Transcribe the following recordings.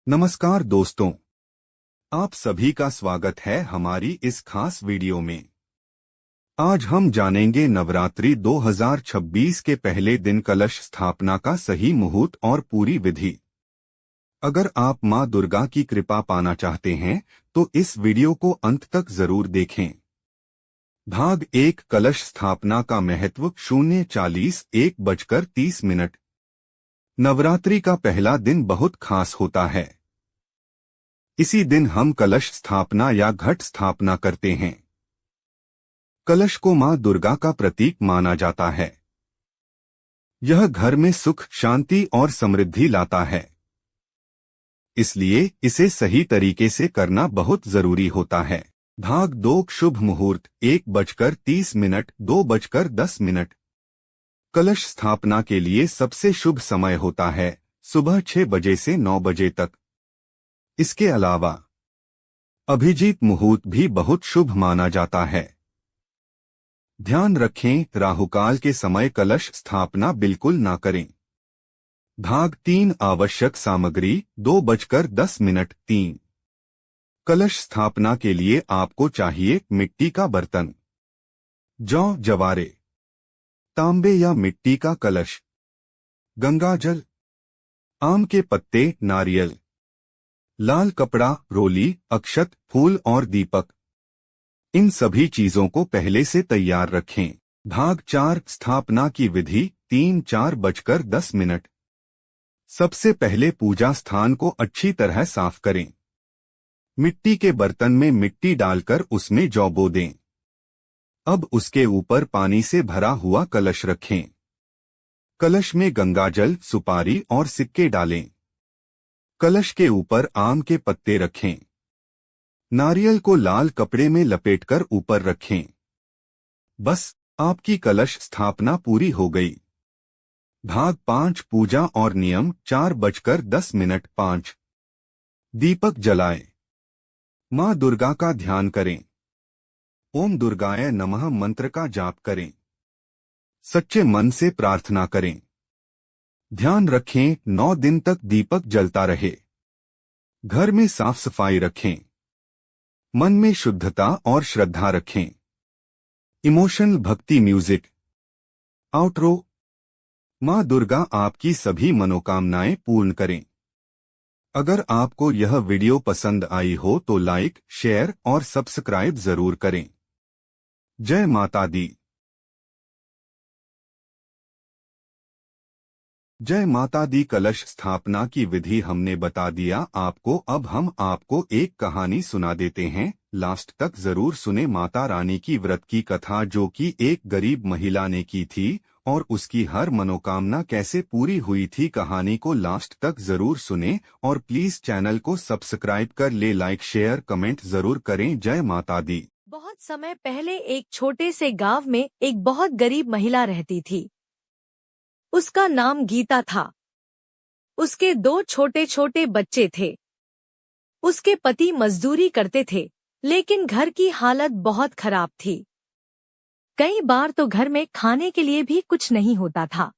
नमस्कार दोस्तों, आप सभी का स्वागत है हमारी इस खास वीडियो में। आज हम जानेंगे नवरात्रि 2026 के पहले दिन कलश स्थापना का सही मुहूर्त और पूरी विधि। अगर आप मां दुर्गा की कृपा पाना चाहते हैं तो इस वीडियो को अंत तक जरूर देखें। भाग 1, कलश स्थापना का महत्व। 0:40 1:30। नवरात्रि का पहला दिन बहुत खास होता है। इसी दिन हम कलश स्थापना या घट स्थापना करते हैं। कलश को मां दुर्गा का प्रतीक माना जाता है। यह घर में सुख, शांति और समृद्धि लाता है। इसलिए इसे सही तरीके से करना बहुत जरूरी होता है। भाग 2, शुभ मुहूर्त। 1:30 2:10। कलश स्थापना के लिए सबसे शुभ समय होता है सुबह 6 बजे से 9 बजे तक। इसके अलावा अभिजीत मुहूर्त भी बहुत शुभ माना जाता है। ध्यान रखें, राहुकाल के समय कलश स्थापना बिल्कुल ना करें। भाग 3, आवश्यक सामग्री। 2:10 3। कलश स्थापना के लिए आपको चाहिए मिट्टी का बर्तन, जौ जवारे, तांबे या मिट्टी का कलश, गंगाजल, आम के पत्ते, नारियल, लाल कपड़ा, रोली, अक्षत, फूल और दीपक। इन सभी चीजों को पहले से तैयार रखें। भाग 4, स्थापना की विधि। 3:10। सबसे पहले पूजा स्थान को अच्छी तरह साफ करें। मिट्टी के बर्तन में मिट्टी डालकर उसमें जौ बो दें। अब उसके ऊपर पानी से भरा हुआ कलश रखें। कलश में गंगाजल, सुपारी और सिक्के डालें। कलश के ऊपर आम के पत्ते रखें। नारियल को लाल कपड़े में लपेटकर ऊपर रखें। बस, आपकी कलश स्थापना पूरी हो गई। भाग 5, पूजा और नियम। 4:10 5। दीपक जलाएं। मां दुर्गा का ध्यान करें। ओम दुर्गाय नमः मंत्र का जाप करें। सच्चे मन से प्रार्थना करें। ध्यान रखें, 9 दिन तक दीपक जलता रहे। घर में साफ सफाई रखें। मन में शुद्धता और श्रद्धा रखें। इमोशनल भक्ति म्यूजिक। आउटरो। मां दुर्गा आपकी सभी मनोकामनाएं पूर्ण करें। अगर आपको यह वीडियो पसंद आई हो तो लाइक, शेयर और सब्सक्राइब जरूर करें। जय माता दी। जय माता दी। कलश स्थापना की विधि हमने बता दिया आपको। अब हम आपको एक कहानी सुना देते हैं, लास्ट तक जरूर सुने। माता रानी की व्रत की कथा, जो कि एक गरीब महिला ने की थी और उसकी हर मनोकामना कैसे पूरी हुई थी। कहानी को लास्ट तक जरूर सुने और प्लीज चैनल को सब्सक्राइब कर ले। लाइक, शेयर, कमेंट जरूर करें। जय माता दी। बहुत समय पहले एक छोटे से गांव में एक बहुत गरीब महिला रहती थी। उसका नाम गीता था। उसके 2 छोटे छोटे बच्चे थे। उसके पति मजदूरी करते थे, लेकिन घर की हालत बहुत खराब थी। कई बार तो घर में खाने के लिए भी कुछ नहीं होता था।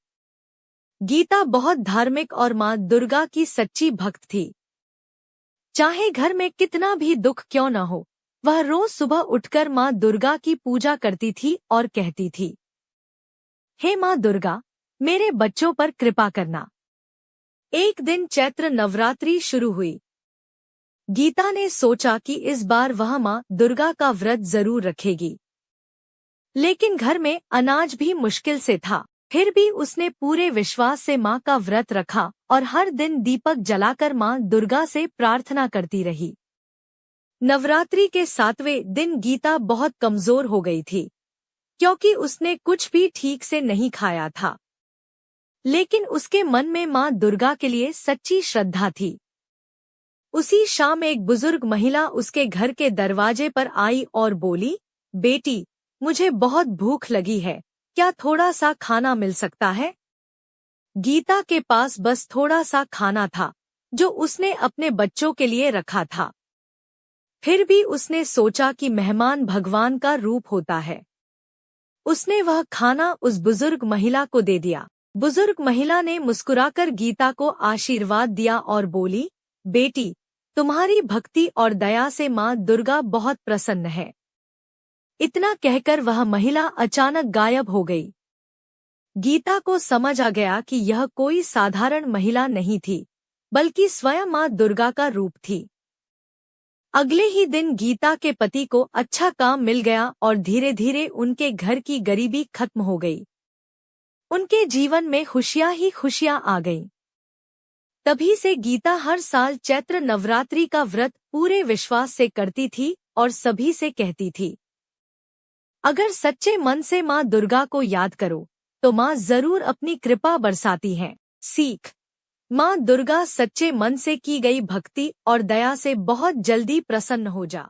गीता बहुत धार्मिक और मां दुर्गा की सच्ची भक्त थी। चाहे घर में कितना भी दुख क्यों न हो, वह रोज सुबह उठकर मां दुर्गा की पूजा करती थी और कहती थी, हे मां दुर्गा, मेरे बच्चों पर कृपा करना। एक दिन चैत्र नवरात्रि शुरू हुई। गीता ने सोचा कि इस बार वह मां दुर्गा का व्रत जरूर रखेगी। लेकिन घर में अनाज भी मुश्किल से था। फिर भी उसने पूरे विश्वास से मां का व्रत रखा और हर दिन दीपक जलाकर मां दुर्गा से प्रार्थना करती रही। नवरात्रि के 7वें दिन गीता बहुत कमजोर हो गई थी, क्योंकि उसने कुछ भी ठीक से नहीं खाया था। लेकिन उसके मन में मां दुर्गा के लिए सच्ची श्रद्धा थी। उसी शाम एक बुजुर्ग महिला उसके घर के दरवाजे पर आई और बोली, बेटी, मुझे बहुत भूख लगी है, क्या थोड़ा सा खाना मिल सकता है? गीता के पास बस थोड़ा सा खाना था, जो उसने अपने बच्चों के लिए रखा था। फिर भी उसने सोचा कि मेहमान भगवान का रूप होता है। उसने वह खाना उस बुजुर्ग महिला को दे दिया। बुजुर्ग महिला ने मुस्कुराकर गीता को आशीर्वाद दिया और बोली, बेटी, तुम्हारी भक्ति और दया से माँ दुर्गा बहुत प्रसन्न है। इतना कहकर वह महिला अचानक गायब हो गई। गीता को समझ आ गया कि यह कोई साधारण महिला नहीं थी, बल्कि स्वयं माँ दुर्गा का रूप थी। अगले ही दिन गीता के पति को अच्छा काम मिल गया और धीरे धीरे उनके घर की गरीबी खत्म हो गई। उनके जीवन में खुशियां ही खुशियां आ गईं। तभी से गीता हर साल चैत्र नवरात्रि का व्रत पूरे विश्वास से करती थी और सभी से कहती थी, अगर सच्चे मन से माँ दुर्गा को याद करो तो माँ जरूर अपनी कृपा बरसाती है। सीख: माँ दुर्गा सच्चे मन से की गई भक्ति और दया से बहुत जल्दी प्रसन्न हो जा।